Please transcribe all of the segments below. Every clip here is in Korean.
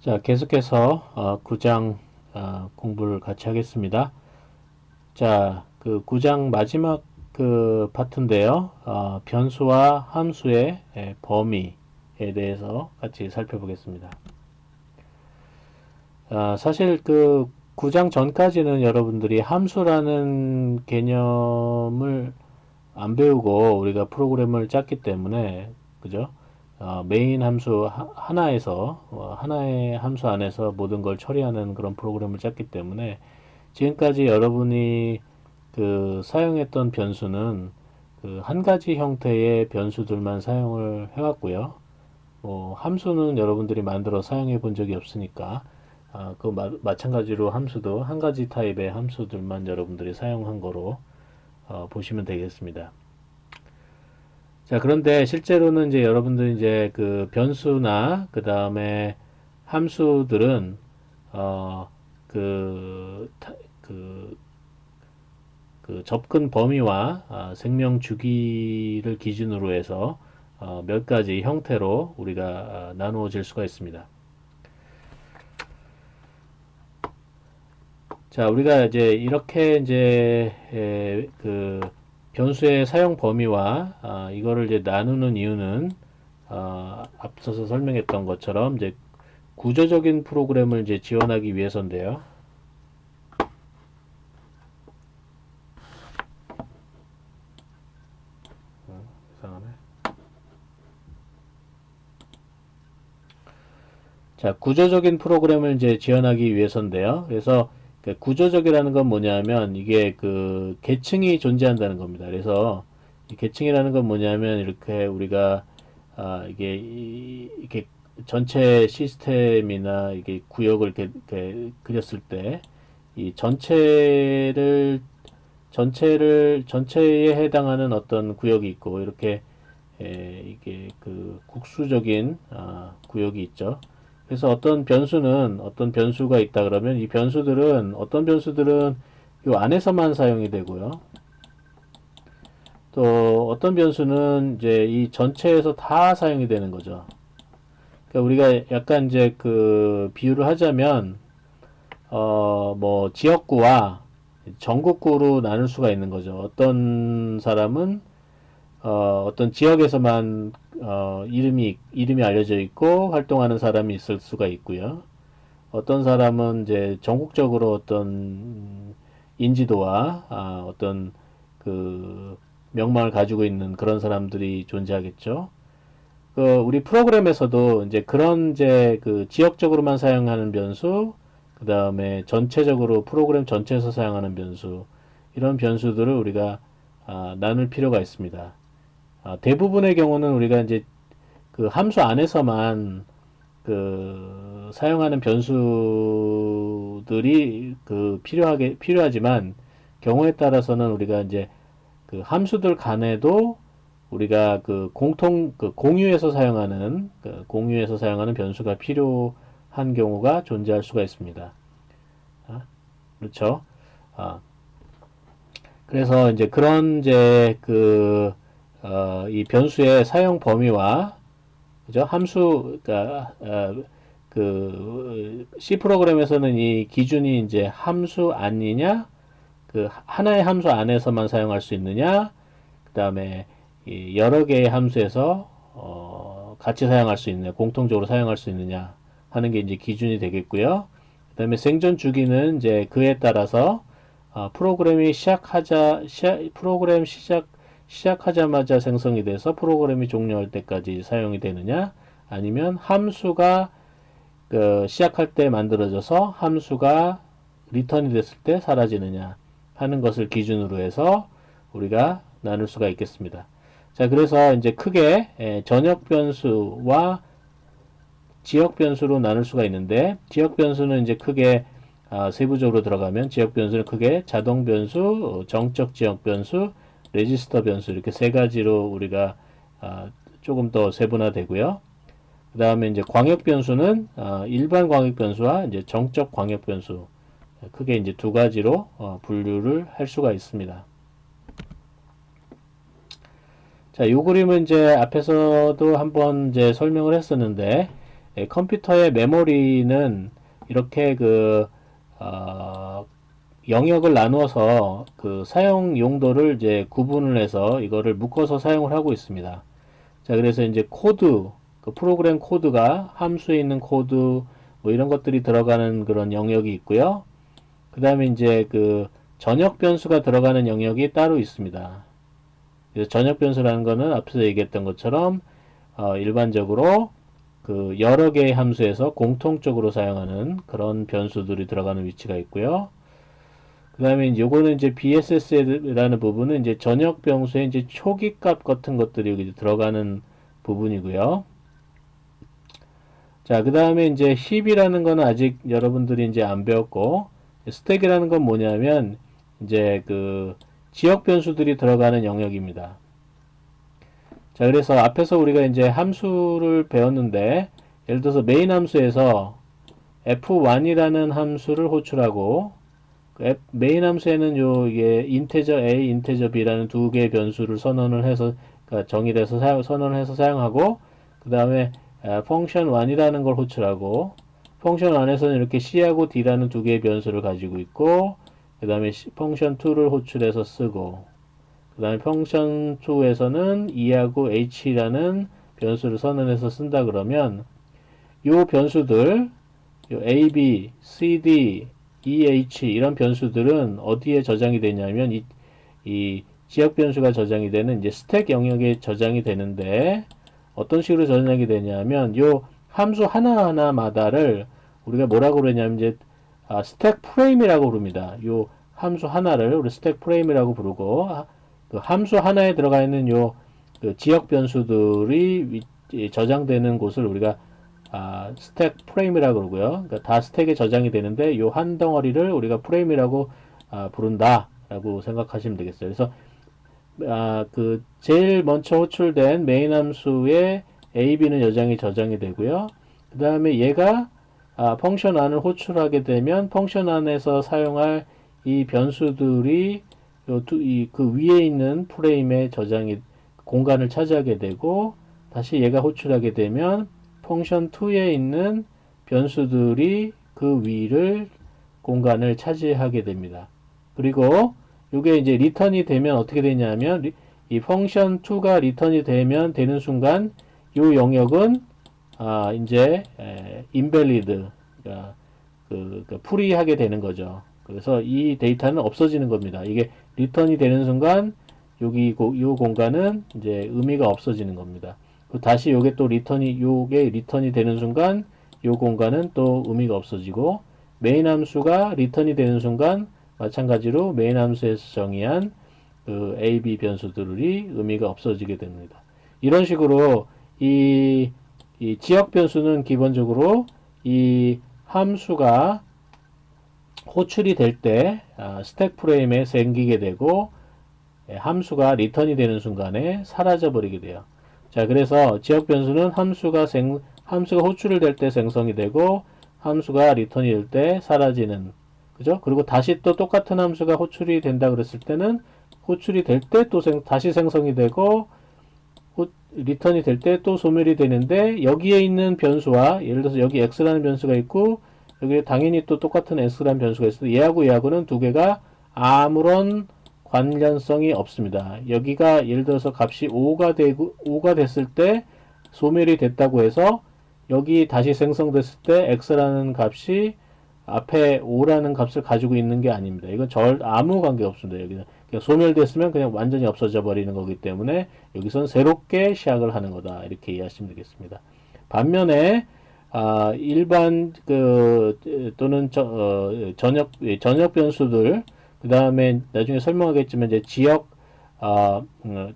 자, 계속해서 9장 공부를 같이 하겠습니다. 자, 그 9장 마지막 그 파트인데요. 변수와 함수의 범위에 대해서 같이 살펴보겠습니다. 사실 그 9장 전까지는 여러분들이 함수라는 개념을 안 배우고 우리가 프로그램을 짰기 때문에, 그죠? 메인 함수 하나에서 하나의 함수 안에서 모든 걸 처리하는 그런 프로그램을 짰기 때문에 지금까지 여러분이 그 사용했던 변수는 그 한 가지 형태의 변수들만 사용을 해왔고요. 함수는 여러분들이 만들어 사용해 본 적이 없으니까 마찬가지로 함수도 한 가지 타입의 함수들만 여러분들이 사용한 거로 보시면 되겠습니다. 자, 그런데 실제로는 이제 여러분들 이제 그 변수나 그 다음에 함수들은 어, 그, 그, 그 접근 범위와 생명 주기를 기준으로 해서 몇 가지 형태로 우리가 나누어질 수가 있습니다. 자, 우리가 이제 이렇게 이제 그 변수의 사용 범위와 이거를 이제 나누는 이유는 앞서서 설명했던 것처럼 이제 구조적인 프로그램을 이제 지원하기 위해서인데요. 이상하네. 자, 구조적인 프로그램을 이제 지원하기 위해서인데요. 그래서 그 구조적이라는 건 뭐냐면 이게 그 계층이 존재한다는 겁니다. 그래서 이 계층이라는 건 뭐냐면 이렇게 우리가 이게 이렇게 전체 시스템이나 이게 구역을 이렇게 그렸을 때 이 전체에 해당하는 어떤 구역이 있고 이렇게 이게 그 국수적인 구역이 있죠. 그래서 어떤 변수가 있다 그러면 이 변수들은 어떤 변수들은 이 안에서만 사용이 되고요. 또 어떤 변수는 이제 이 전체에서 다 사용이 되는 거죠. 그러니까 우리가 약간 이제 그 비유를 하자면 뭐 지역구와 전국구로 나눌 수가 있는 거죠. 어떤 사람은 어떤 지역에서만 이름이 알려져 있고 활동하는 사람이 있을 수가 있고요. 어떤 사람은 이제 전국적으로 어떤 인지도와 어떤 그 명망을 가지고 있는 그런 사람들이 존재하겠죠. 우리 프로그램에서도 이제 그런 이제 그 지역적으로만 사용하는 변수, 그 다음에 전체적으로 프로그램 전체에서 사용하는 변수, 이런 변수들을 우리가 나눌 필요가 있습니다. 대부분의 경우는 우리가 이제 그 함수 안에서만 그 사용하는 변수들이 그 필요하지만 경우에 따라서는 우리가 이제 그 함수들 간에도 우리가 공유해서 사용하는 변수가 필요한 경우가 존재할 수가 있습니다. 그렇죠? 아, 그래서 이제 그런 이제 이 변수의 사용 범위와 그죠? 그러니까 그 C 프로그램에서는 이 기준이 이제 함수 아니냐, 그 하나의 함수 안에서만 사용할 수 있느냐, 그 다음에 여러 개의 함수에서 같이 사용할 수 있느냐, 공통적으로 사용할 수 있느냐 하는 게 이제 기준이 되겠고요. 그 다음에 생존 주기는 이제 그에 따라서 프로그램 시작하자마자 생성이 돼서 프로그램이 종료할 때까지 사용이 되느냐, 아니면 함수가 시작할 때 만들어져서 함수가 리턴이 됐을 때 사라지느냐 하는 것을 기준으로 해서 우리가 나눌 수가 있겠습니다. 자, 그래서 이제 크게 전역 변수와 지역 변수로 나눌 수가 있는데, 지역 변수는 이제 크게 세부적으로 들어가면 지역 변수는 크게 자동 변수, 정적 지역 변수, 레지스터 변수 이렇게 세 가지로 우리가 조금 더 세분화되고요. 그 다음에 이제 광역 변수는 일반 광역 변수와 이제 정적 광역 변수 크게 이제 두 가지로 분류를 할 수가 있습니다. 자, 이 그림은 이제 앞에서도 한번 이제 설명을 했었는데 컴퓨터의 메모리는 이렇게 영역을 나누어서 그 사용 용도를 이제 구분을 해서 이거를 묶어서 사용을 하고 있습니다. 자, 그래서 이제 코드, 그 프로그램 코드가 함수에 있는 코드 뭐 이런 것들이 들어가는 그런 영역이 있고요. 그 다음에 이제 그 전역 변수가 들어가는 영역이 따로 있습니다. 그래서 전역 변수라는 거는 앞서 얘기했던 것처럼 일반적으로 그 여러 개의 함수에서 공통적으로 사용하는 그런 변수들이 들어가는 위치가 있고요. 그 다음에 이제 요거는 이제 BSS라는 부분은 이제 전역 변수의 이제 초기 값 같은 것들이 여기 들어가는 부분이고요. 자, 그 다음에 이제 힙이라는 거는 아직 여러분들이 이제 안 배웠고, 스택이라는 건 뭐냐면 이제 그 지역 변수들이 들어가는 영역입니다. 자, 그래서 앞에서 우리가 이제 함수를 배웠는데, 예를 들어서 메인 함수에서 f1이라는 함수를 호출하고, 메인 함수에는 이게 인테저 a, 인테저 b라는 두 개의 변수를 선언을 해서, 그러니까 정의를 해서 선언을 해서 사용하고, 그 다음에 펑션 1이라는 걸 호출하고, 펑션 1에서는 이렇게 c하고 d라는 두 개의 변수를 가지고 있고, 그 다음에 펑션 2를 호출해서 쓰고, 그 다음에 펑션 2에서는 e하고 h라는 변수를 선언해서 쓴다 그러면 요 변수들 요 a, b, c, d, e, h 이런 변수들은 어디에 저장이 되냐면 이 지역 변수가 저장이 되는 이제 스택 영역에 저장이 되는데 어떤 식으로 저장이 되냐면 요 함수 하나하나마다를 우리가 뭐라고 그러냐면 이제 스택 프레임이라고 부릅니다. 요 함수 하나를 우리 스택 프레임이라고 부르고 그 함수 하나에 들어가 있는 그 지역 변수들이 저장되는 곳을 우리가 스택 프레임이라고 그러고요. 그러니까 다 스택에 저장이 되는데 요 한 덩어리를 우리가 프레임이라고 부른다라고 생각하시면 되겠어요. 그래서 그 제일 먼저 호출된 메인 함수의 a, b는 여전히 저장이 되고요. 그 다음에 얘가 펑션 안을 호출하게 되면 펑션 안에서 사용할 이 변수들이 그 위에 있는 프레임에 저장이 공간을 차지하게 되고 다시 얘가 호출하게 되면 펑션 2에 있는 변수들이 그 위를 공간을 차지하게 됩니다. 그리고 이게 이제 리턴이 되면 어떻게 되냐면 이 펑션 2가 리턴이 되는 순간 이 영역은 이제 invalid 그러니까 풀이하게 되는 거죠. 그래서 이 데이터는 없어지는 겁니다. 이게 리턴이 되는 순간 여기 이 공간은 이제 의미가 없어지는 겁니다. 다시 요게 리턴이 되는 순간 이 공간은 또 의미가 없어지고 메인 함수가 리턴이 되는 순간 마찬가지로 메인 함수에서 정의한 그 a, b 변수들이 의미가 없어지게 됩니다. 이런 식으로 이 지역 변수는 기본적으로 이 함수가 호출이 될 때 스택 프레임에 생기게 되고 함수가 리턴이 되는 순간에 사라져 버리게 돼요. 자, 그래서 지역 변수는 함수가 호출을 될 때 생성이 되고 함수가 리턴이 될 때 사라지는 그죠? 그리고 다시 또 똑같은 함수가 호출이 된다 그랬을 때는 호출이 될 때 또 다시 생성이 되고 리턴이 될 때 또 소멸이 되는데 여기에 있는 변수와 예를 들어서 여기 x라는 변수가 있고 여기에 당연히 또 똑같은 x라는 변수가 있어요. 얘하고는 두 개가 아무런 관련성이 없습니다. 여기가 예를 들어서 값이 5가 됐을 때 소멸이 됐다고 해서 여기 다시 생성됐을 때 x라는 값이 앞에 5라는 값을 가지고 있는 게 아닙니다. 이건 아무 관계 없습니다. 여기는 그냥 소멸됐으면 그냥 완전히 없어져 버리는 거기 때문에 여기선 새롭게 시작을 하는 거다. 이렇게 이해하시면 되겠습니다. 반면에 일반 또는 전역 변수들 그 다음에 나중에 설명하겠지만 이제 지역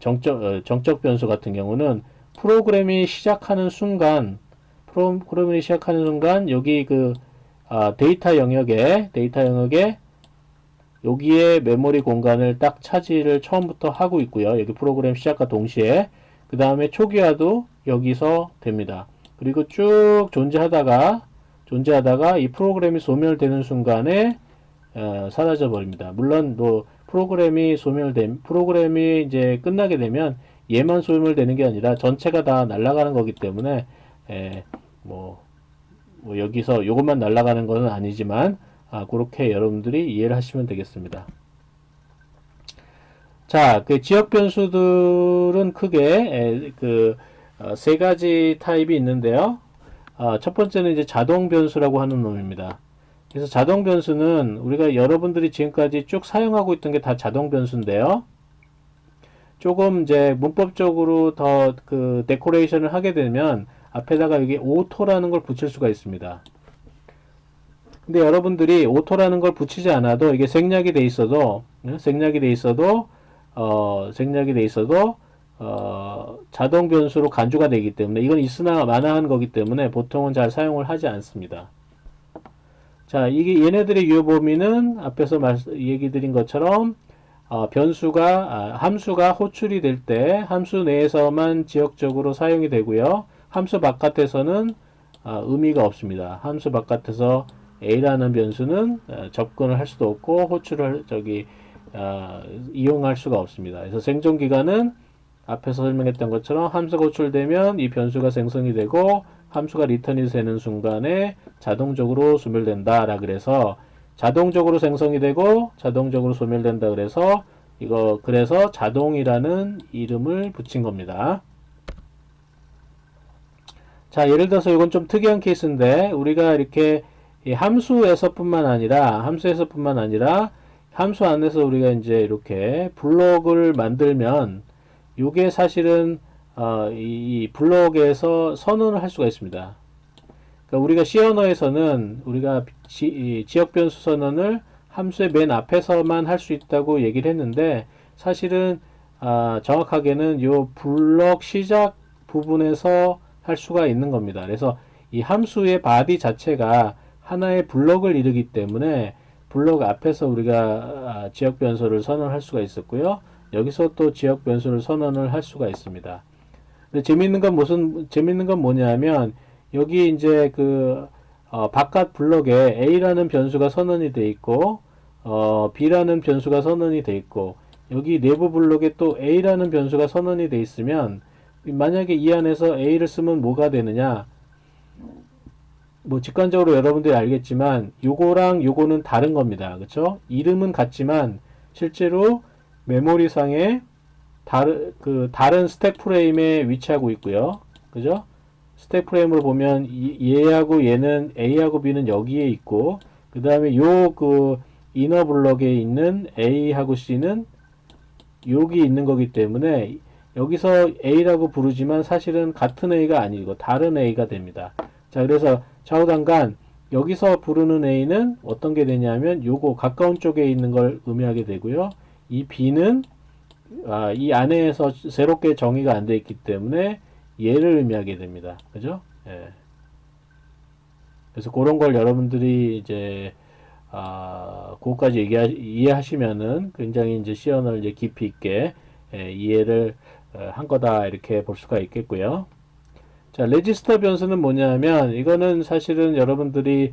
정적 변수 같은 경우는 프로그램이 시작하는 순간 여기 데이터 영역에 여기에 메모리 공간을 딱 차지를 처음부터 하고 있고요. 여기 프로그램 시작과 동시에 그 다음에 초기화도 여기서 됩니다. 그리고 쭉 존재하다가 이 프로그램이 소멸되는 순간에 사라져 버립니다. 물론 뭐 프로그램이 이제 끝나게 되면 얘만 소멸되는 게 아니라 전체가 다 날아가는 거기 때문에 뭐 뭐 여기서 요것만 날아가는 것은 아니지만 그렇게 여러분들이 이해를 하시면 되겠습니다. 자, 그 지역 변수들은 크게 세 가지 타입이 있는데요. 첫 번째는 이제 자동 변수라고 하는 놈입니다. 그래서 자동 변수는 우리가 여러분들이 지금까지 쭉 사용하고 있던 게 다 자동 변수인데요. 조금 이제 문법적으로 더 그 데코레이션을 하게 되면 앞에다가 여기 오토라는 걸 붙일 수가 있습니다. 근데 여러분들이 오토라는 걸 붙이지 않아도 이게 생략이 돼 있어도 자동 변수로 간주가 되기 때문에 이건 있으나 마나한 거기 때문에 보통은 잘 사용을 하지 않습니다. 자, 이게 얘네들의 유효 범위는 앞에서 얘기 드린 것처럼 함수가 호출이 될 때 함수 내에서만 지역적으로 사용이 되고요. 함수 바깥에서는 의미가 없습니다. 함수 바깥에서 a라는 변수는 접근을 할 수도 없고 호출을 이용할 수가 없습니다. 그래서 생존 기간은 앞에서 설명했던 것처럼 함수가 호출되면 이 변수가 생성이 되고 함수가 리턴이 되는 순간에 자동적으로 소멸된다 라 그래서 자동적으로 생성이 되고 자동적으로 소멸된다 그래서 그래서 자동이라는 이름을 붙인 겁니다. 자, 예를 들어서 이건 좀 특이한 케이스인데 우리가 이렇게 함수에서뿐만 아니라 함수 안에서 우리가 이제 이렇게 블록을 만들면 이게 사실은 이 블록에서 선언을 할 수가 있습니다. 그러니까 우리가 C 언어에서는 우리가 지역 변수 선언을 함수의 맨 앞에서만 할 수 있다고 얘기를 했는데 사실은 정확하게는 이 블록 시작 부분에서 할 수가 있는 겁니다. 그래서 이 함수의 바디 자체가 하나의 블록을 이루기 때문에 블록 앞에서 우리가 지역 변수를 선언할 수가 있었고요. 여기서 또 지역 변수를 선언을 할 수가 있습니다. 근데 재밌는 건 뭐냐면 여기 이제 바깥 블록에 A라는 변수가 선언이 돼 있고 B라는 변수가 선언이 돼 있고 여기 내부 블록에 또 A라는 변수가 선언이 돼 있으면 만약에 이 안에서 A를 쓰면 뭐가 되느냐, 뭐 직관적으로 여러분들이 알겠지만 요거랑 요거는 다른 겁니다. 그쵸? 이름은 같지만 실제로 메모리상에 다른 스택 프레임에 위치하고 있고요. 그죠? 스택 프레임을 보면 얘하고 얘는 A하고 B는 여기에 있고 그 다음에 이너 블럭에 있는 A하고 C는 여기 있는 거기 때문에 여기서 A라고 부르지만 사실은 같은 A가 아니고 다른 A가 됩니다. 자, 그래서 좌우단간 여기서 부르는 A는 어떤 게 되냐면 요거 가까운 쪽에 있는 걸 의미하게 되고요. 이 B는 이 안에서 새롭게 정의가 안 되어 있기 때문에 얘를 의미하게 됩니다. 그죠? 예. 그래서 그런 걸 여러분들이 이제 그거까지 이해하시면은 굉장히 이제 C 언어를 이제 깊이 있게 이해를 한 거다 이렇게 볼 수가 있겠고요. 자, 레지스터 변수는 뭐냐면 이거는 사실은 여러분들이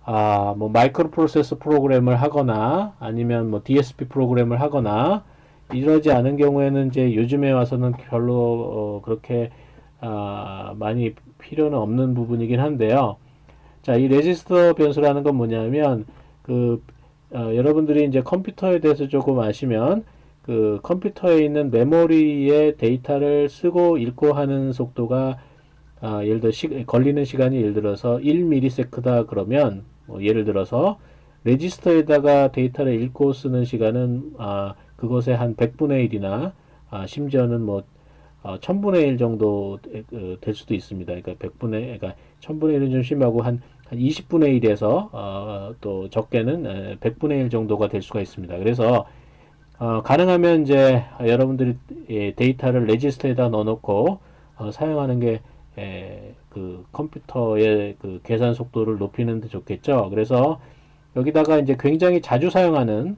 뭐 마이크로 프로세서 프로그램을 하거나 아니면 뭐 DSP 프로그램을 하거나 이러지 않은 경우에는 이제 요즘에 와서는 별로 그렇게 많이 필요는 없는 부분이긴 한데요. 자, 이 레지스터 변수라는 건 뭐냐면 여러분들이 이제 컴퓨터에 대해서 조금 아시면 컴퓨터에 있는 메모리의 데이터를 쓰고 읽고 하는 속도가 예를 들어 걸리는 시간이 예를 들어서 1ms다 그러면 예를 들어서 레지스터에다가 데이터를 읽고 쓰는 시간은 그것의 한 100분의 1이나 심지어는 뭐 1000분의 1 정도 될 수도 있습니다. 그러니까 1000분의 1은 좀 심하고 한 20분의 1에서 또 적게는 100분의 1 정도가 될 수가 있습니다. 그래서 가능하면 이제 여러분들이 데이터를 레지스터에다 넣어놓고 사용하는 게 컴퓨터의 계산 속도를 높이는 데 좋겠죠. 그래서 여기다가 이제 굉장히 자주 사용하는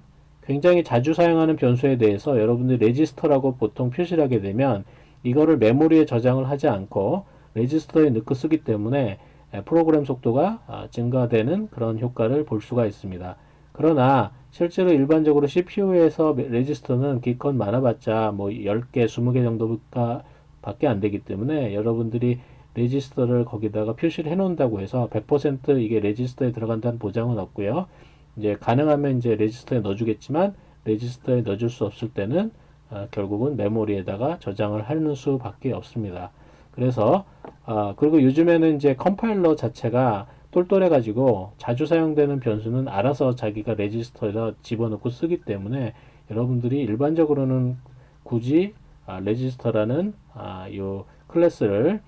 변수에 대해서 여러분들이 레지스터라고 보통 표시를 하게 되면 이거를 메모리에 저장을 하지 않고 레지스터에 넣고 쓰기 때문에 프로그램 속도가 증가되는 그런 효과를 볼 수가 있습니다. 그러나 실제로 일반적으로 CPU에서 레지스터는 기껏 많아봤자 뭐 10개, 20개 정도가 밖에 안 되기 때문에 여러분들이 레지스터를 거기다가 표시를 해 놓는다고 해서 100% 이게 레지스터에 들어간다는 보장은 없고요. 이제 가능하면 이제 레지스터에 넣어주겠지만 레지스터에 넣어줄 수 없을 때는 결국은 메모리에다가 저장을 하는 수밖에 없습니다. 그래서 그리고 요즘에는 이제 컴파일러 자체가 똘똘해 가지고 자주 사용되는 변수는 알아서 자기가 레지스터에다 집어넣고 쓰기 때문에 여러분들이 일반적으로는 굳이 레지스터라는 요 클래스를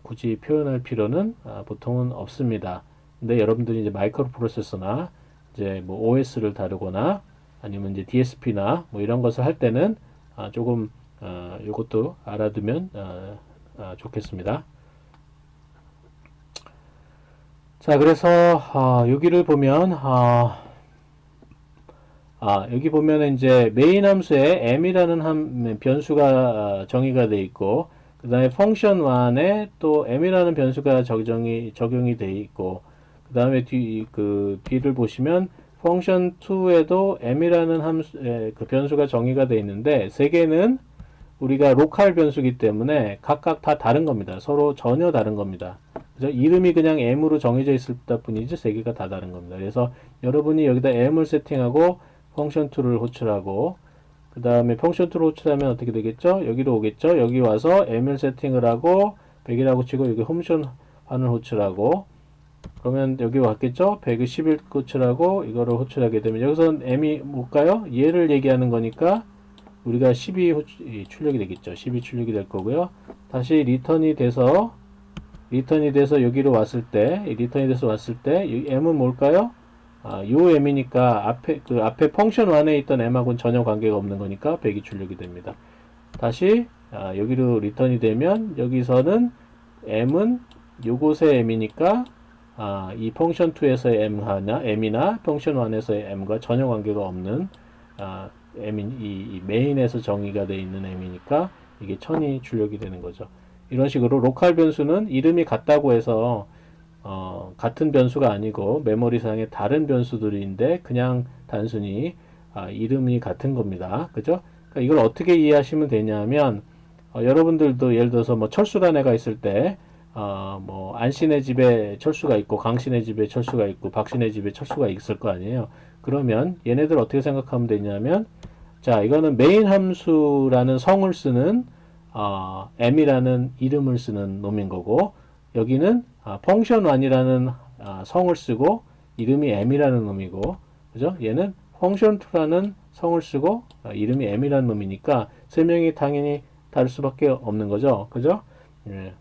굳이 표현할 필요는 보통은 없습니다. 근데 여러분들이 이제 마이크로 프로세서나 이제 뭐 OS를 다루거나 아니면 이제 DSP나 뭐 이런 것을 할 때는 조금 이것도 알아두면 좋겠습니다. 자, 그래서 여기를 보면 여기 보면은 이제 메인 함수에 m이라는 변수가 정의가 돼 있고 그 다음에 펑션 1에 또 m이라는 변수가 적용이 돼 있고 그 다음에 뒤를 보시면 펑션 2에도 m이라는 그 변수가 정의가 돼 있는데 세 개는 우리가 로컬 변수기 때문에 각각 다 다른 겁니다. 서로 전혀 다른 겁니다. 그래서 이름이 그냥 m으로 정해져 있을 뿐이지 세 개가 다 다른 겁니다. 그래서 여러분이 여기다 m을 세팅하고 펑션 2를 호출하고 그 다음에 펑션 2를 호출하면 어떻게 되겠죠? 여기로 오겠죠? 여기 와서 m을 세팅을 하고 100이라고 치고 여기 홈션 환을 호출하고 그러면 여기 왔겠죠? 111 호출하고 이거를 호출하게 되면 여기서 m이 뭘까요? 얘를 얘기하는 거니까 우리가 12 출력이 되겠죠. 12 출력이 될 거고요. 다시 리턴이 돼서 여기로 왔을 때 이 m은 뭘까요? 요 m이니까 앞에 펑션 1에 있던 m하고는 전혀 관계가 없는 거니까 100이 출력이 됩니다. 다시 여기로 리턴이 되면 여기서는 m은 요곳의 m이니까 이 펑션 2에서의 m이나 펑션 1에서의 m과 전혀 관계가 없는 이 메인에서 정의가 되어 있는 m이니까 이게 1000이 출력이 되는 거죠. 이런 식으로 로컬 변수는 이름이 같다고 해서 같은 변수가 아니고 메모리상의 다른 변수들인데 그냥 단순히 이름이 같은 겁니다. 그죠? 그러니까 이걸 어떻게 이해하시면 되냐면 여러분들도 예를 들어서 뭐 철수란 애가 있을 때 뭐 안씨네 집에 철수가 있고 강씨네 집에 철수가 있고 박씨네 집에 철수가 있을 거 아니에요. 그러면 얘네들 어떻게 생각하면 되냐면 자 이거는 메인 함수라는 성을 쓰는 m이라는 이름을 쓰는 놈인 거고 여기는 펑션 1이라는 성을 쓰고 이름이 m이라는 놈이고 그죠? 얘는 펑션 2라는 성을 쓰고 이름이 m이라는 놈이니까 세 명이 당연히 다를 수밖에 없는 거죠. 그죠? 예.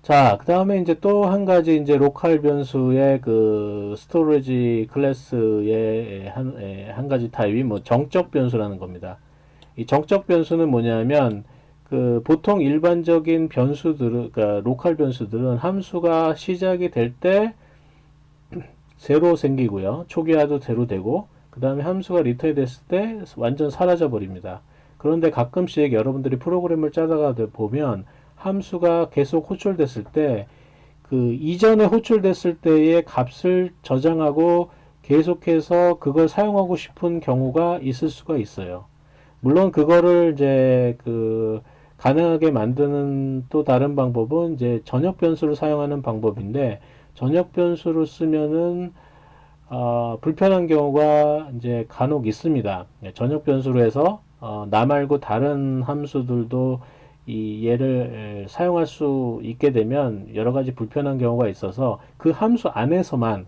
자, 그 다음에 이제 또 한 가지 이제 로컬 변수의 그 스토리지 클래스의 한 가지 타입이 뭐 정적 변수라는 겁니다. 이 정적 변수는 뭐냐면 그 보통 일반적인 변수들은 그러니까 로컬 변수들은 함수가 시작이 될 때 제로 생기고요. 초기화도 제로 되고 그 다음에 함수가 리턴이 됐을 때 완전 사라져 버립니다. 그런데 가끔씩 여러분들이 프로그램을 짜다가 보면 함수가 계속 호출됐을 때 그 이전에 호출됐을 때의 값을 저장하고 계속해서 그걸 사용하고 싶은 경우가 있을 수가 있어요. 물론 그거를 이제 그 가능하게 만드는 또 다른 방법은 이제 전역 변수를 사용하는 방법인데 전역 변수를 쓰면은 불편한 경우가 이제 간혹 있습니다. 전역 변수로 해서 나 말고 다른 함수들도 이 얘를 사용할 수 있게 되면 여러 가지 불편한 경우가 있어서 그 함수 안에서만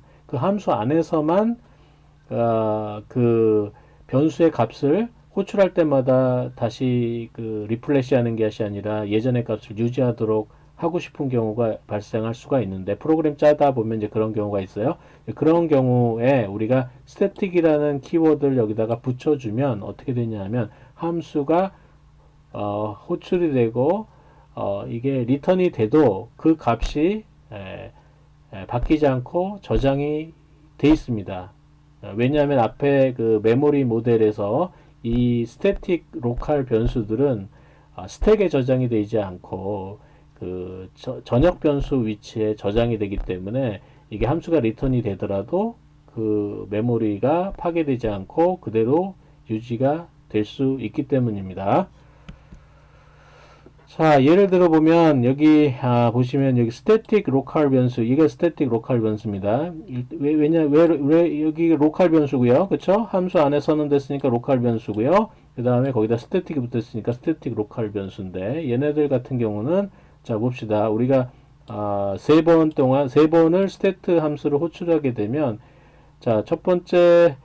그 변수의 값을 호출할 때마다 다시 그 리플래시 하는 것이 아니라 예전의 값을 유지하도록 하고 싶은 경우가 발생할 수가 있는데 프로그램 짜다 보면 이제 그런 경우가 있어요. 그런 경우에 우리가 static이라는 키워드를 여기다가 붙여주면 어떻게 되냐면 함수가 호출이 되고 이게 리턴이 돼도 그 값이 바뀌지 않고 저장이 돼 있습니다. 왜냐하면 앞에 그 메모리 모델에서 이 스태틱 로컬 변수들은 스택에 저장이 되지 않고 그 전역 변수 위치에 저장이 되기 때문에 이게 함수가 리턴이 되더라도 그 메모리가 파괴되지 않고 그대로 유지가 될 수 있기 때문입니다. 자, 예를 들어 보면 여기 보시면 여기 static local 변수, 이게 static local 변수입니다. 왜 여기 local 변수고요, 그쵸? 함수 안에 선언됐으니까 local 변수고요. 그 다음에 거기다 static이 붙었으니까 static local 변수인데, 얘네들 같은 경우는 자 봅시다. 우리가 세 번을 stat 함수를 호출하게 되면, 자, 첫 번째,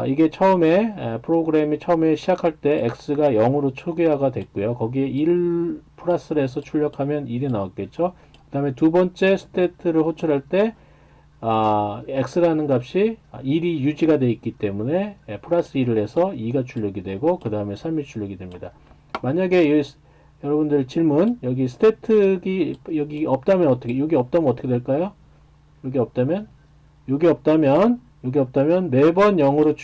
이게 처음에, 프로그램이 처음에 시작할 때 x가 0으로 초기화가 됐고요. 거기에 1 플러스를 해서 출력하면 1이 나왔겠죠. 그 다음에 두 번째 스테이트를 호출할 때, x라는 값이 1이 유지가 되어 있기 때문에, 플러스 1을 해서 2가 출력이 되고, 그 다음에 3이 출력이 됩니다. 만약에 여러분들 질문, 여기 스테이트기, 여기 없다면 어떻게 될까요? 여기 없다면 매번 0으로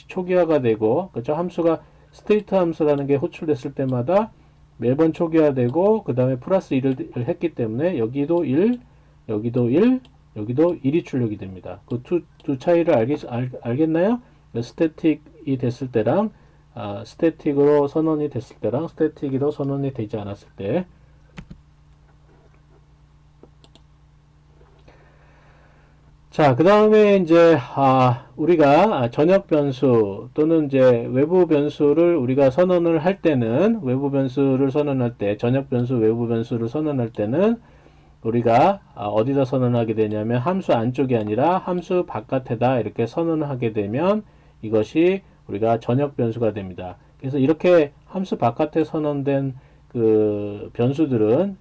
초기화가 되고, 그죠? 함수가 스테이트 함수라는 게 호출됐을 때마다 매번 초기화되고, 그 다음에 플러스 1을 했기 때문에 여기도 1, 여기도 1, 여기도 1이 출력이 됩니다. 그 두 차이를 알겠나요? 스태틱이 됐을 때랑 스태틱으로 선언이 됐을 때랑 스태틱으로 선언이 되지 않았을 때. 자, 그 다음에 이제, 우리가 전역 변수 또는 이제 외부 변수를 우리가 선언을 할 때는, 전역 변수, 외부 변수를 선언할 때는 우리가 어디다 선언하게 되냐면 함수 안쪽이 아니라 함수 바깥에다 이렇게 선언을 하게 되면 이것이 우리가 전역 변수가 됩니다. 그래서 이렇게 함수 바깥에 선언된 그 변수들은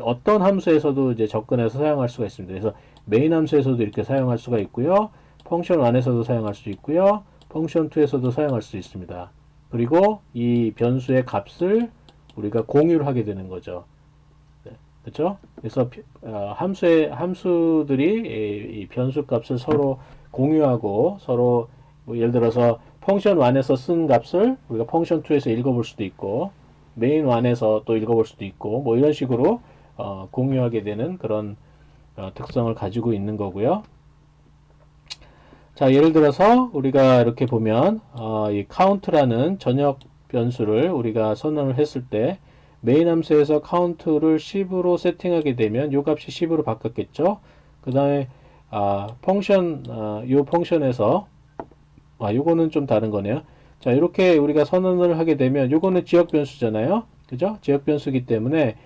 어떤 함수에서도 이제 접근해서 사용할 수가 있습니다. 그래서 메인 함수에서도 이렇게 사용할 수가 있고요. 펑션 1에서도 사용할 수 있고요. 펑션 2에서도 사용할 수 있습니다. 그리고 이 변수의 값을 우리가 공유를 하게 되는 거죠. 네, 그렇죠? 그래서 함수들이 이 변수 값을 서로 공유하고 서로 예를 들어서 펑션 1에서 쓴 값을 우리가 펑션 2에서 읽어볼 수도 있고 메인 1에서 또 읽어볼 수도 있고 뭐 이런 식으로 공유하게 되는 그런 특성을 가지고 있는 거고요. 자, 예를 들어서 우리가 이렇게 보면 이 count라는 전역 변수를 우리가 선언을 했을 때 메인 함수에서 count를 10으로 세팅하게 되면 이 값이 10으로 바뀌었겠죠. 그 다음에 요 펑션에서 요거는 좀 다른 거네요. 자, 이렇게 우리가 선언을 하게 되면 요거는 지역 변수잖아요. 그죠? 지역 변수기 때문에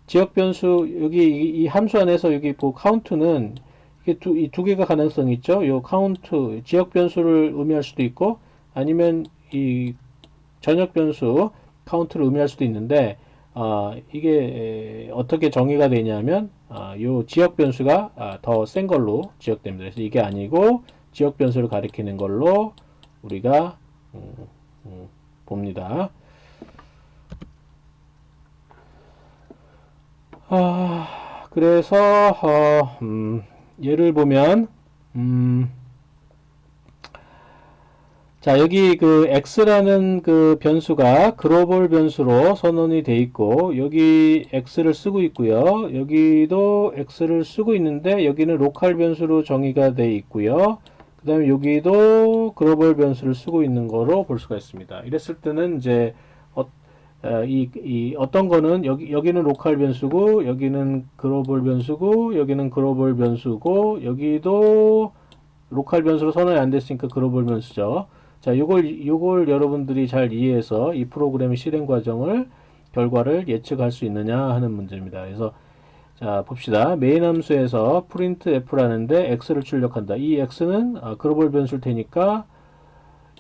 지역 변수 여기 이 함수 안에서 여기 count는 이게 이 두 개가 가능성이 있죠. 요 count 지역 변수를 의미할 수도 있고 아니면 이 전역 변수 count를 의미할 수도 있는데 이게 어떻게 정의가 되냐면 요 지역 변수가 더 센 걸로 지역됩니다. 그래서 이게 아니고 지역 변수를 가리키는 걸로 우리가 봅니다. 그래서 예를 보면 자, 여기 그 x라는 그 변수가 글로벌 변수로 선언이 돼 있고 여기 x를 쓰고 있고요. 여기도 x를 쓰고 있는데 여기는 로컬 변수로 정의가 돼 있고요. 그 다음에 여기도 글로벌 변수를 쓰고 있는 거로 볼 수가 있습니다. 이랬을 때는 이제 어떤 거는 여기는 로컬 변수고 여기는 글로벌 변수고 여기는 글로벌 변수고 여기도 로컬 변수로 선언이 안 됐으니까 글로벌 변수죠. 자, 요걸 여러분들이 잘 이해해서 이 프로그램의 실행 결과를 예측할 수 있느냐 하는 문제입니다. 그래서 자, 봅시다. 메인 함수에서 printf라는데 x를 출력한다. 이 x는 글로벌 변수일 테니까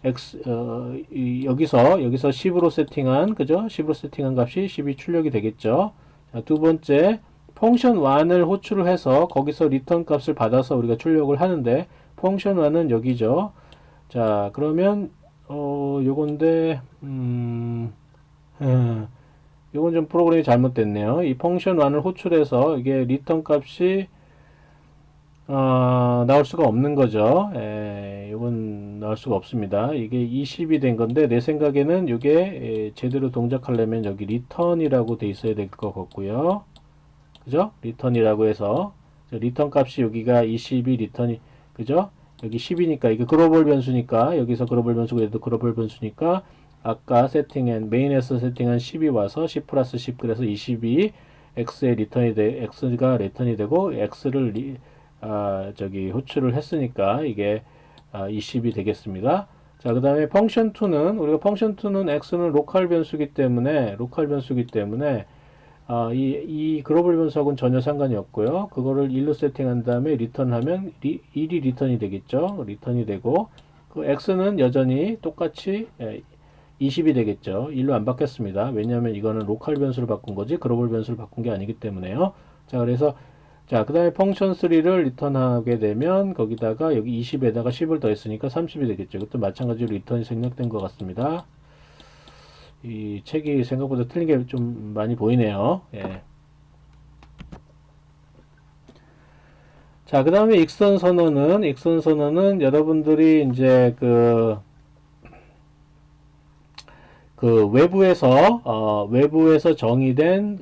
여기서 10으로 세팅한, 그죠? 10으로 세팅한 값이 10이 출력이 되겠죠. 자, 두 번째, 펑션 1을 호출을 해서 거기서 리턴 값을 받아서 우리가 출력을 하는데, 펑션 1은 여기죠. 자, 그러면, 요건데, 요건 좀 프로그램이 잘못됐네요. 이 펑션 1을 호출해서 이게 리턴 값이 나올 수가 없는 거죠. 이건 나올 수가 없습니다. 이게 20이 된 건데 내 생각에는 이게 제대로 동작하려면 여기 리턴이라고 돼 있어야 될 것 같고요. 그죠? 리턴이라고 해서 리턴 값이 여기가 20이 리턴이 그죠? 여기 10이니까 이게 글로벌 변수니까 여기서 글로벌 변수고 얘도 글로벌 변수니까 아까 메인에서 세팅한 10이 와서 10 플러스 10 그래서 22 x에 x가 리턴이 되고 x를 호출을 했으니까 이게 20이 되겠습니다. 자, 그 다음에 펑션 2는 우리가 펑션 2는 x는 로컬 변수기 때문에 이 글로벌 변수하고는 전혀 상관이 없고요. 그거를 1로 세팅한 다음에 리턴하면 1이 리턴이 되겠죠. 리턴이 되고 그 x는 여전히 똑같이 20이 되겠죠. 1로 안 바뀌었습니다. 왜냐하면 이거는 로컬 변수를 바꾼 거지 글로벌 변수를 바꾼 게 아니기 때문에요. 자, 그래서 그 다음에 펑션 3를 리턴하게 되면 거기다가 여기 20에다가 10을 더했으니까 30이 되겠죠. 이것도 마찬가지로 리턴이 생략된 것 같습니다. 이 책이 생각보다 틀린 게 좀 많이 보이네요. 예. 자, 그 다음에 익선 선언은 여러분들이 이제 외부에서 정의된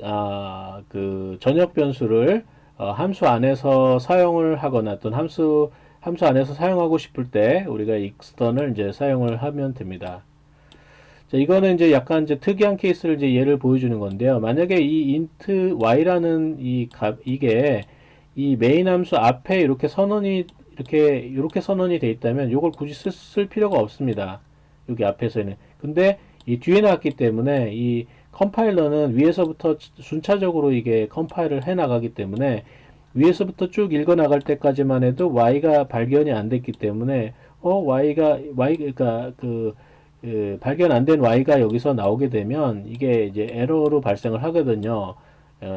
그 전역 변수를 함수 안에서 사용을 하거나 어떤 함수 안에서 사용하고 싶을 때 우리가 익스턴을 이제 사용을 하면 됩니다. 자, 이거는 이제 약간 이제 특이한 케이스를 이제 예를 보여주는 건데요. 만약에 이 int y라는 이게 이 메인 함수 앞에 이렇게 선언이 이렇게 선언이 돼 있다면 이걸 굳이 쓸 필요가 없습니다. 여기 앞에서는. 근데 이 뒤에 나왔기 때문에 이 컴파일러는 위에서부터 순차적으로 이게 컴파일을 해 나가기 때문에 위에서부터 쭉 읽어 나갈 때까지만 해도 y가 발견이 안 됐기 때문에 그러니까 발견 안 된 y가 여기서 나오게 되면 이게 이제 에러로 발생을 하거든요.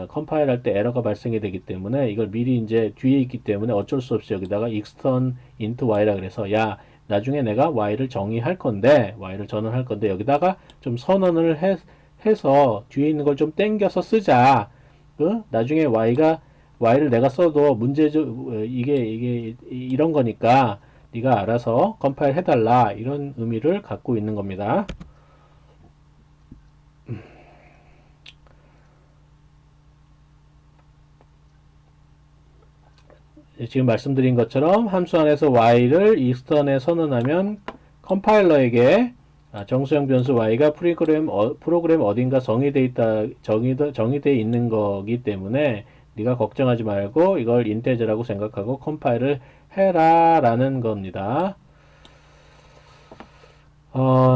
컴파일 할 때 에러가 발생이 되기 때문에 이걸 미리 이제 뒤에 있기 때문에 어쩔 수 없이 여기다가 extern int y라 그래서 나중에 내가 y를 정의할 건데 y를 전환할 건데 여기다가 좀 선언을 해서 뒤에 있는 걸 좀 땡겨서 쓰자. 나중에 y를 내가 써도 이게 이런 거니까 네가 알아서 컴파일 해달라 이런 의미를 갖고 있는 겁니다. 지금 말씀드린 것처럼 함수 안에서 y를 extern에 선언하면 컴파일러에게 정수형 변수 y가 프로그램 어딘가 정의되어 있는 거기 때문에 네가 걱정하지 말고 이걸 인테저라고 생각하고 컴파일을 해라 라는 겁니다.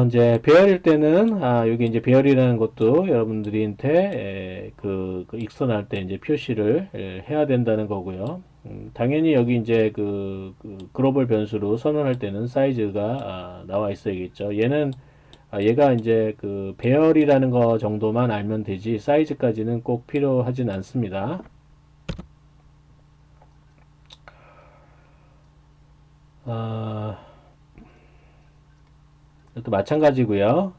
이제 배열일 때는 여기 이제 배열이라는 것도 여러분들한테 익스턴 할 때 이제 표시를 해야 된다는 거고요. 당연히 여기 이제 글로벌 변수로 선언할 때는 사이즈가 나와 있어야겠죠. 얘가 이제 배열이라는 거 정도만 알면 되지 사이즈까지는 꼭 필요하진 않습니다. 이것도 마찬가지고요.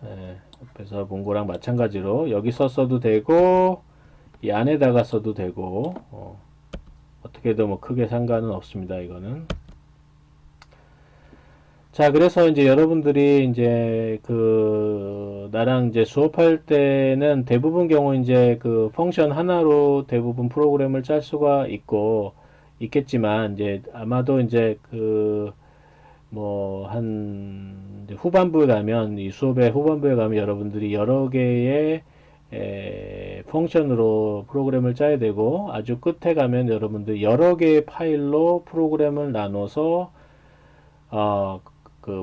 옆에서 본 거랑 마찬가지로 여기서 써도 되고 이 안에다가 써도 되고 어떻게도 뭐 크게 상관은 없습니다. 이거는. 자, 그래서 이제 여러분들이 이제 나랑 이제 수업할 때는 대부분 경우 이제 펑션 하나로 대부분 프로그램을 짤 수가 있겠지만 이제 아마도 이제 후반부에 가면 이 수업의 후반부에 가면 여러분들이 여러 개의 펑션으로 프로그램을 짜야 되고 아주 끝에 가면 여러분들 여러 개의 파일로 프로그램을 나눠서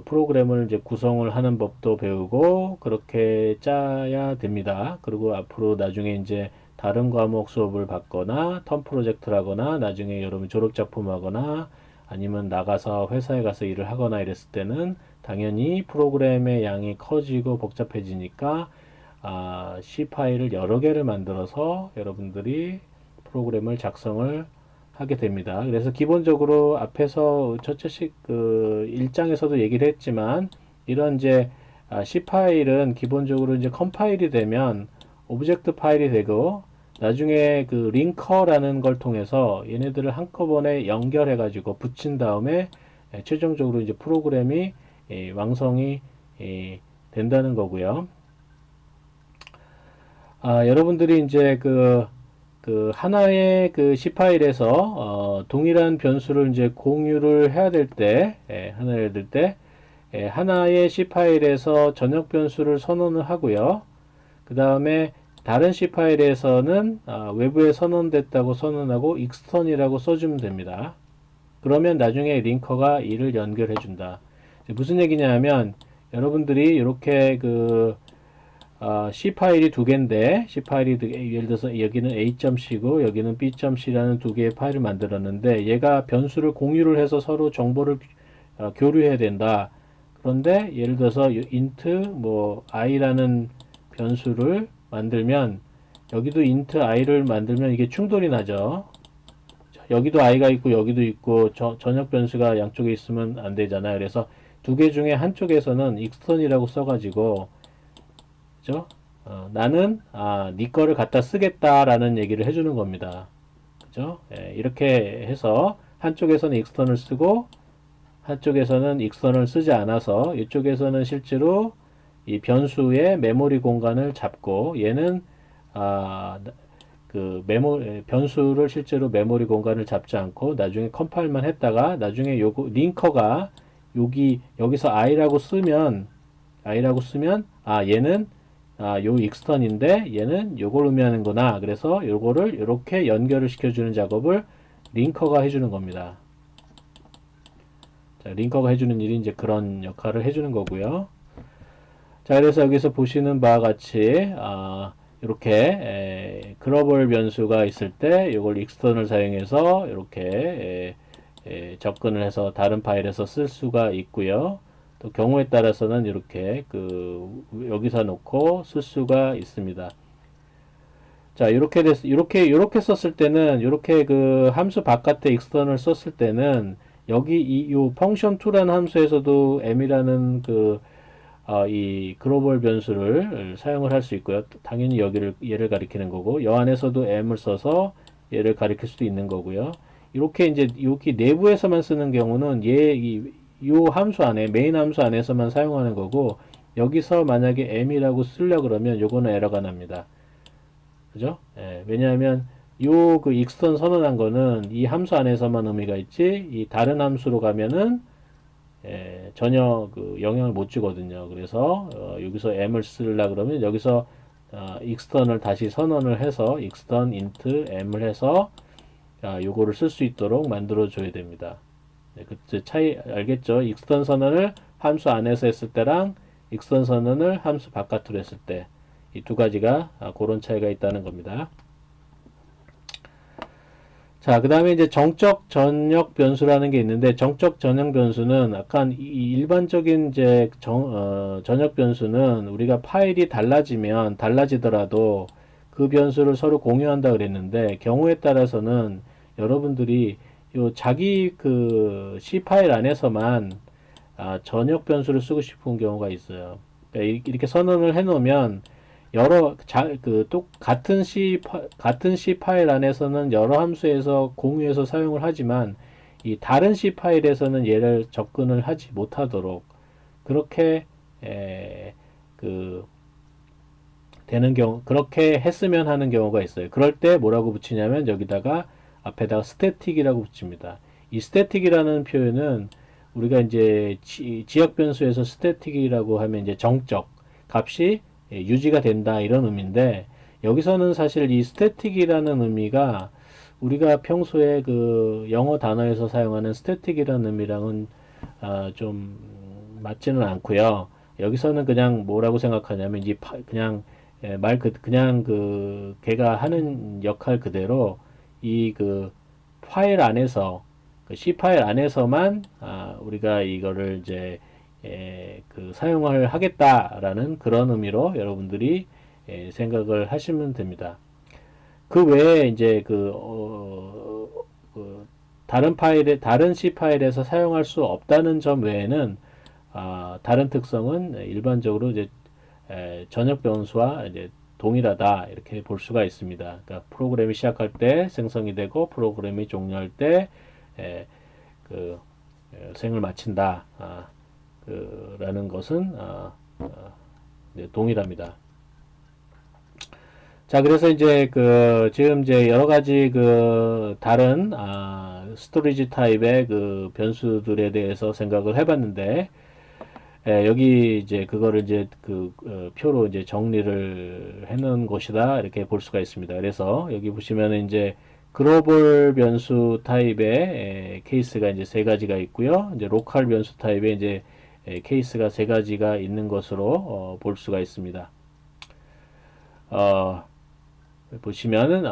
프로그램을 이제 구성을 하는 법도 배우고 그렇게 짜야 됩니다. 그리고 앞으로 나중에 이제 다른 과목 수업을 받거나 텀 프로젝트를 하거나 나중에 여러분 졸업작품 하거나 아니면 나가서 회사에 가서 일을 하거나 이랬을 때는 당연히 프로그램의 양이 커지고 복잡해지니까 C 파일을 여러 개를 만들어서 여러분들이 프로그램을 작성을 하게 됩니다. 그래서 기본적으로 앞에서 첫째식 1장에서도 얘기를 했지만 이런 이제 C 파일은 기본적으로 이제 컴파일이 되면 오브젝트 파일이 되고 나중에 링커라는 걸 통해서 얘네들을 한꺼번에 연결해 가지고 붙인 다음에 최종적으로 이제 프로그램이 완성이 된다는 거고요. 여러분들이 이제 하나의 C 파일에서 동일한 변수를 이제 공유를 해야 될 때, 하나의 C 파일에서 전역 변수를 선언을 하고요. 그 다음에 다른 C 파일에서는 외부에 선언됐다고 선언하고 extern이라고 써주면 됩니다. 그러면 나중에 링커가 이를 연결해 준다. 무슨 얘기냐 면 여러분들이 이렇게 C 파일이 두 개인데 C 파일이 예를 들어서 여기는 A.C고 여기는 B.C라는 두 개의 파일을 만들었는데 얘가 변수를 공유를 해서 서로 정보를 교류해야 된다. 그런데 예를 들어서 int i라는 변수를 만들면 여기도 int i를 만들면 이게 충돌이 나죠. 여기도 i가 있고 여기도 있고 전역 변수가 양쪽에 있으면 안 되잖아요. 그래서 두 개 중에 한쪽에서는 extern이라고 써가지고 그죠? 나는 네 거를 갖다 쓰겠다라는 얘기를 해주는 겁니다. 그죠? 이렇게 해서 한쪽에서는 extern을 쓰고 한쪽에서는 extern을 쓰지 않아서 이쪽에서는 실제로 이 변수의 메모리 공간을 잡고 얘는 변수를 실제로 메모리 공간을 잡지 않고 나중에 컴파일만 했다가 나중에 요거 링커가 여기서 i라고 쓰면 얘는 요 extern인데 얘는 요걸 의미하는구나. 그래서 요거를 이렇게 연결을 시켜주는 작업을 링커가 해주는 겁니다. 자, 링커가 해주는 일이 이제 그런 역할을 해주는 거고요. 자, 그래서 여기서 보시는 바와 같이 이렇게 글로벌 변수가 있을 때 이걸 extern을 사용해서 이렇게 접근을 해서 다른 파일에서 쓸 수가 있고요. 또 경우에 따라서는 이렇게 여기서 놓고 쓸 수가 있습니다. 자, 이렇게 썼을 때는 이렇게 함수 바깥에 extern을 썼을 때는 여기 요 function2라는 함수에서도 m이라는 이 글로벌 변수를 사용을 할 수 있고요. 당연히 얘를 가리키는 거고, 여 안에서도 m을 써서 얘를 가리킬 수도 있는 거고요. 이렇게 이제 여기 내부에서만 쓰는 경우는 요 함수 안에, 메인 함수 안에서만 사용하는 거고, 여기서 만약에 m이라고 쓰려고 그러면 요거는 에러가 납니다. 그죠? 왜냐하면 extern 선언한 거는 이 함수 안에서만 의미가 있지, 이 다른 함수로 가면은 전혀 영향을 못 주거든요. 그래서 여기서 m을 쓰려고 그러면 여기서 extern을 다시 선언을 해서 extern int m을 해서 요거를 쓸 수 있도록 만들어 줘야 됩니다. 그 차이 알겠죠? extern 선언을 함수 안에서 했을 때랑 extern 선언을 함수 바깥으로 했을 때 이 두 가지가 그런 차이가 있다는 겁니다. 자, 그 다음에 이제 정적 전역 변수라는 게 있는데, 정적 전역 변수는 약간 일반적인 이제 전역 변수는 우리가 파일이 달라지더라도 그 변수를 서로 공유한다 그랬는데, 경우에 따라서는 여러분들이 자기 C 파일 안에서만 전역 변수를 쓰고 싶은 경우가 있어요. 그러니까 이렇게 선언을 해 놓으면 같은 C 파일 안에서는 여러 함수에서 공유해서 사용을 하지만 이 다른 C 파일에서는 얘를 접근을 하지 못하도록 그렇게 그렇게 했으면 하는 경우가 있어요. 그럴 때 뭐라고 붙이냐면 여기다가 앞에다가 static이라고 붙입니다. 이 static이라는 표현은 우리가 이제 지역 변수에서 static이라고 하면 이제 정적 값이 유지가 된다 이런 의미인데, 여기서는 사실 이 static이라는 의미가 우리가 평소에 영어 단어에서 사용하는 static이라는 의미랑은 좀 맞지는 않고요. 여기서는 그냥 뭐라고 생각하냐면 그냥 걔가 하는 역할 그대로 이 파일 안에서 C 파일 안에서만 우리가 이거를 이제 사용을 하겠다라는 그런 의미로 여러분들이 생각을 하시면 됩니다. 그 외에 이제 다른 C 파일에서 사용할 수 없다는 점 외에는 다른 특성은 일반적으로 이제 전역 변수와 이제 동일하다 이렇게 볼 수가 있습니다. 그러니까 프로그램이 시작할 때 생성이 되고 프로그램이 종료할 때 생을 마친다. 라는 것은 동일합니다. 자, 그래서 이제 지금 이제 여러 가지 다른 스토리지 타입의 변수들에 대해서 생각을 해봤는데, 예, 여기 이제 그거를 이제 표로 이제 정리를 해놓은 곳이다 이렇게 볼 수가 있습니다. 그래서 여기 보시면은 이제 글로벌 변수 타입의 케이스가 이제 세 가지가 있고요. 이제 로컬 변수 타입의 이제 케이스가 세 가지가 있는 것으로 볼 수가 있습니다. 어, 보시면은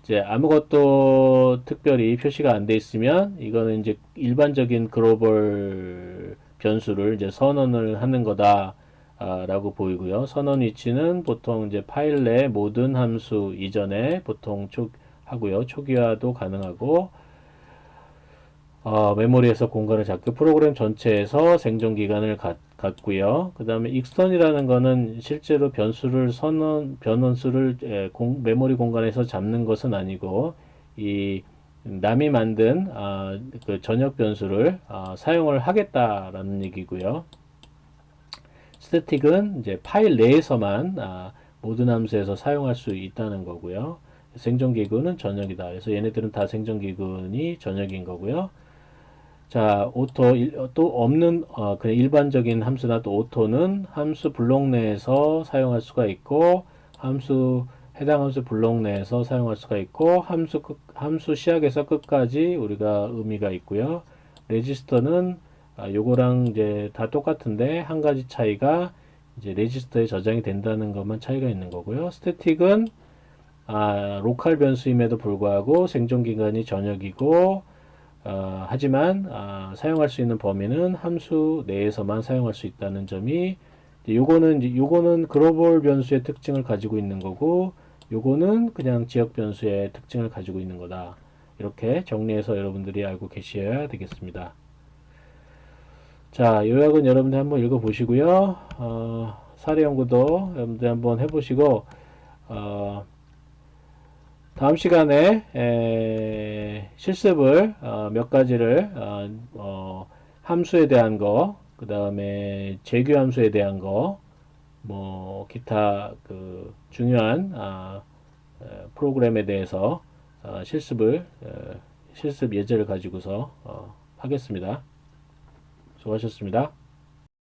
이제 아무것도 특별히 표시가 안 돼 있으면 이거는 이제 일반적인 글로벌 변수를 이제 선언을 하는 거다 라고 보이고요. 선언 위치는 보통 이제 파일 내 모든 함수 이전에 보통 하고요. 초기화도 가능하고 메모리에서 공간을 잡고 프로그램 전체에서 생존 기간을 갖고요. 그 다음에 익스턴이라는 거는 실제로 변원수를 메모리 공간에서 잡는 것은 아니고 이 남이 만든 그 전역 변수를 사용을 하겠다라는 얘기고요. 스태틱은 이제 파일 내에서만 모든 함수에서 사용할 수 있다는 거고요. 생존기근은 전역이다. 그래서 얘네들은 다 생존기근이 전역인 거고요. 자, 또 없는, 그냥 일반적인 함수나 또 오토는 함수 블록 내에서 사용할 수가 있고, 해당 함수 블록 내에서 사용할 수가 있고, 함수 시작에서 끝까지 우리가 의미가 있고요. 레지스터는, 요거랑 이제 다 똑같은데, 한 가지 차이가 이제 레지스터에 저장이 된다는 것만 차이가 있는 거고요. 스태틱은, 로컬 변수임에도 불구하고 생존기간이 전역이고, 하지만 사용할 수 있는 범위는 함수 내에서만 사용할 수 있다는 점이 요거는 글로벌 변수의 특징을 가지고 있는 거고 요거는 그냥 지역 변수의 특징을 가지고 있는 거다. 이렇게 정리해서 여러분들이 알고 계셔야 되겠습니다. 자, 요약은 여러분들 한번 읽어 보시고요. 사례 연구도 여러분들 한번 해보시고 다음 시간에 실습을 몇 가지를 함수에 대한 거, 그 다음에 재규 함수에 대한 거, 뭐 기타 그 중요한 프로그램에 대해서 실습 예제를 가지고서 하겠습니다. 수고하셨습니다.